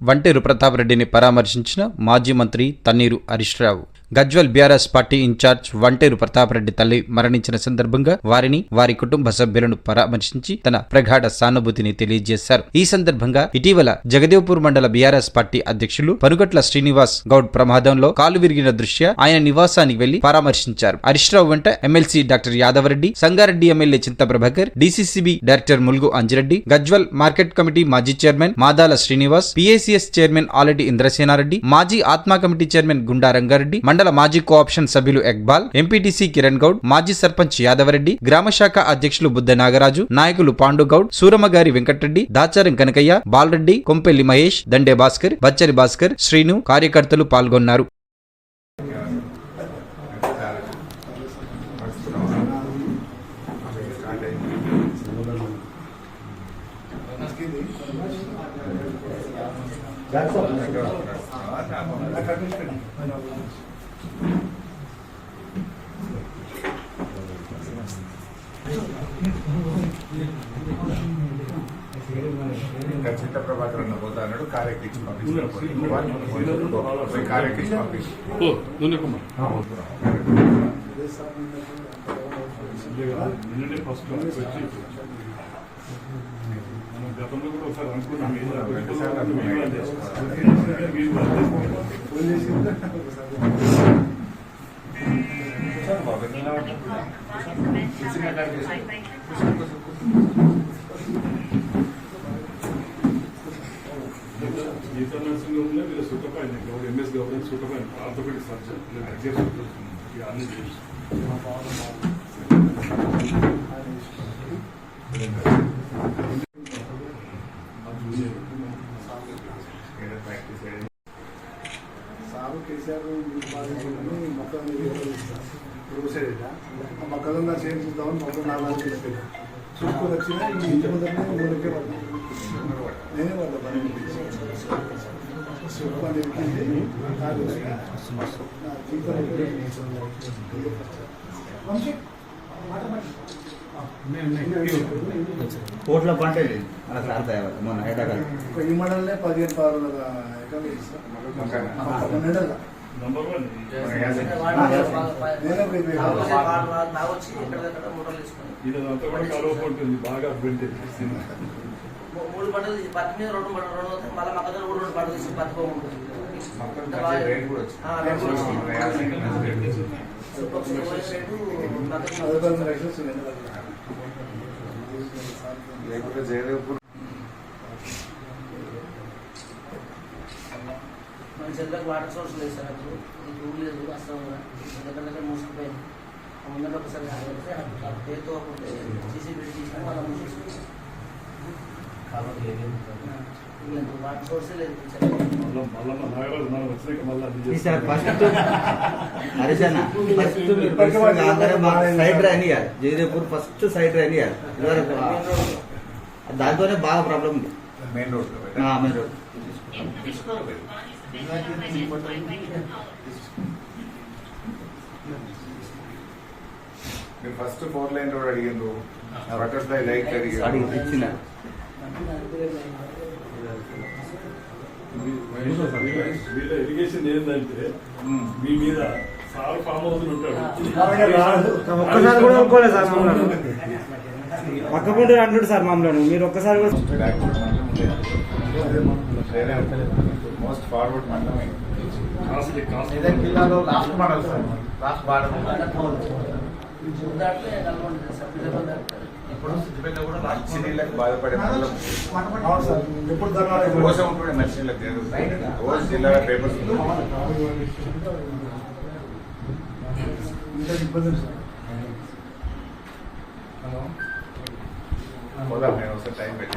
వంటేరు ప్రతాప్ రెడ్డిని పరామర్శించిన మాజీ మంత్రి Tanneeru Harish Rao. Gajwel BRS party in charge Vanteru Pratap Reddy తల్లి మరణించిన సందర్భంగా వారిని, వారి కుటుంబ సభ్యులను పరామర్శించి తన ప్రగాఢ సానుభూతిని తెలియజేశారు. ఈ సందర్భంగా ఇటీవల జగదేవ్పూర్ మండల బీఆర్ఎస్ పార్టీ అధ్యక్షులు పనుగట్ల శ్రీనివాస్ గౌడ్ ప్రమాదంలో కాలు విరిగిన దృష్ట్యా ఆయన నివాసానికి వెళ్లి పరామర్శించారు. హరీష్ రావు వెంట MLC doctor Yadavareddy, Sangareddy MLA Chinta Prabhakar, DCCB director Mulugu Anjireddy, Gajwel market committee మాజీ chairman Madala Srinivas, PACS chairman Alati Indrasenareddy, మాజీ ఆత్మా కమిటీ చైర్మన్ గుండా రంగారెడ్డి, మండల మాజీ కోఆప్షన్ సభ్యులు ఎక్బాల్, ఎంపీటీసీ కిరణ్ గౌడ్, మాజీ సర్పంచ్ యాదవరెడ్డి, గ్రామశాఖ అధ్యక్షులు బుద్ధ నాగరాజు, నాయకులు పాండుగౌడ్, సూరమగారి వెంకటరెడ్డి, దాచారం కనకయ్య, బాలరెడ్డి, కొంపెల్లి మహేష్, దండే భాస్కర్, బచ్చరి భాస్కర్, శ్రీను కార్యకర్తలు పాల్గొన్నారు. చింత ప్రభాకర్ అన్న పోతా అన్నాడు. కార్యక్రమం గతంలో కూడా ఒకసారి అనుకున్నాం. గీతా నర్సింగ్ హోమ్లో మీరు సుఖపాయింది ఎంఎస్ గవర్నమెంట్ సుఖపాయింది ఆర్థోపెడిక్ సర్జన్ అన్ని చేసి సారు కేసీఆర్ మొక్కలుగా చేయించుద్దామని మొక్క 4 తీసుకెళ్ళి చూసుకొని వచ్చినా ఇంటి ముందరనే ఊరికే పడ్డా. నేనే పడ్డా పని పని ఎక్కింది కోట్ల పంట మన హైదరాబాద్ ఈ మండలనే 15 ఎకరాలు ఇస్తాను. ఇదంతా కూడా కలవకుంటుంది బాగా అభివృద్ధి 3 పంటలు పత్తి మీద 2 మళ్ళీ మొక్కజొన్న కూడా 2 పంటలు తీసి పత్తి పోగుంటుంది. లేకపోతే జయదేవ్పూర్ మన చెట్లకు వాటర్ సోర్స్ లేదు సార్. అప్పుడు రూల్ లేదు అసలు దగ్గర మూసుకుపోయింది. ముందర ఒకసారి పేరుతో సీసీ పెట్టి తీసుకుని వాళ్ళ మూసేసుకుంటాం. వాటర్ సోర్సే లేదు. సైడ్ రైన్ ఇవ్వాలి. జయదేవ్పూర్ ఫస్ట్ సైడ్ రైన్ ఇవ్వాలి. దాంతోనే బాగా ప్రాబ్లం ఉంది. మెయిన్ రోడ్ మీరు ఫస్ట్ 4 లైన్ రోడ్ అడిగిండ్రు, బటర్ఫ్లై లైట్ ఇచ్చినారు. వీళ్ళ ఇరిగేషన్ ఏంటంటే మీ మీద సార్ ఫామ్ హౌస్ ఉంటాడు. ఒక్కసారి కూడా ఒప్పుకోలేదు సార్ మమ్మల్ని. పక్కకుంటే అంటాడు సార్ మమ్మల్ని. మీరు ఒక్కసారి కూడా మోస్ట్ ఫార్వర్డ్ మండలం జిల్లాలో last model sir. Last model ఇప్పుడు సిద్దిపేట కూడా మంచినీళ్ళకి బాధపడే మండలం. ఎప్పుడు కోసం ఉంటుండే మంచినీళ్ళకి రోజు జిల్లాలో పేపర్స్ ఇబ్బంది సార్. పోదాం, నేను ఒకసారి టైం పెట్టి